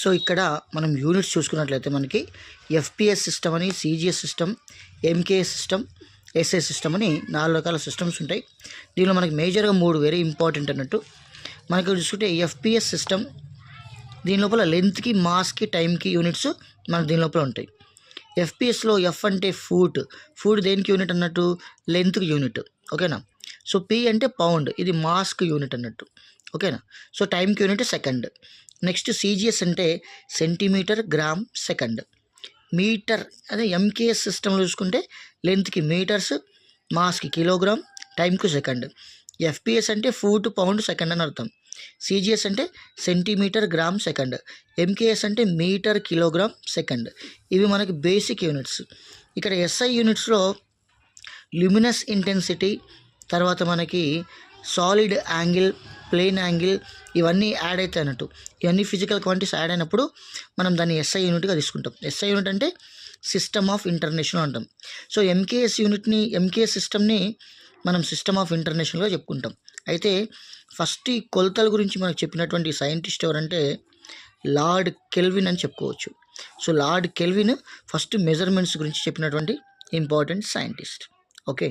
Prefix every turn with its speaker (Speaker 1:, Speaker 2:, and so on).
Speaker 1: So ఇక్కడ మనం units చూసుకున్నట్లయితే మనకి ఎఫ్పిఎస్ సిస్టమ్ అని, CGS system, MKS system, SI system అని 4 రకాల సిస్టమ్స్ ఉంటాయి. దీనిలో మనకి మేజర్గా 3 వెరీ ఇంపార్టెంట్ అన్నట్టు. మనకి చూసుకుంటే ఎఫ్పిఎస్ సిస్టమ్ దీని లోపల లెంత్కి, మాస్కి, టైంకి యూనిట్స్ మనకు దీని లోపల ఉంటాయి. ఎఫ్పిఎస్లో ఎఫ్ అంటే ఫూట్ దేనికి యూనిట్ అన్నట్టు, లెంత్కి యూనిట్, ఓకేనా. సో పి అంటే పౌండ్, ఇది మాస్క్ యూనిట్ అన్నట్టు, ఓకేనా. సో టైంకి యూనిట్ సెకండ్. నెక్స్ట్ సిజిఎస్ అంటే సెంటీమీటర్, గ్రామ్, సెకండ్. మీటర్ అదే ఎంకేఎస్ సిస్టంలో చూసుకుంటే లెంత్కి మీటర్స్, మాస్కి కిలోగ్రామ్, టైంకు సెకండ్. ఎఫ్పిఎస్ అంటే ఫూట్, పౌండ్, సెకండ్ అని అర్థం. సిజిఎస్ అంటే సెంటీమీటర్, గ్రామ్, సెకండ్. ఎంకేఎస్ అంటే మీటర్, కిలోగ్రామ్, సెకండ్. ఇవి మనకి బేసిక్ యూనిట్స్. ఇక్కడ ఎస్ఐ యూనిట్స్లో ల్యూమినస్ ఇంటెన్సిటీ, తర్వాత మనకి సాలిడ్ యాంగిల్, ప్లేన్ యాంగిల్, ఇవన్నీ యాడ్ అవుతాయి అన్నట్టు. ఇవన్నీ ఫిజికల్ క్వాంటిటీస్ యాడ్ అయినప్పుడు మనం దాన్ని ఎస్ఐ యూనిట్గా తీసుకుంటాం. ఎస్ఐ యూనిట్ అంటే సిస్టమ్ ఆఫ్ ఇంటర్నేషనల్ అంటాం. సో ఎంకేఎస్ సిస్టమ్ని మనం సిస్టమ్ ఆఫ్ ఇంటర్నేషనల్గా చెప్పుకుంటాం. అయితే ఫస్ట్ ఈ కొలతల గురించి మనకు చెప్పినటువంటి సైంటిస్ట్ ఎవరంటే లార్డ్ కెల్విన్ అని చెప్పుకోవచ్చు. So lord kelvin first measurements గురించి చెప్పినటువంటి ఇంపార్టెంట్ సైంటిస్ట్. ఓకే.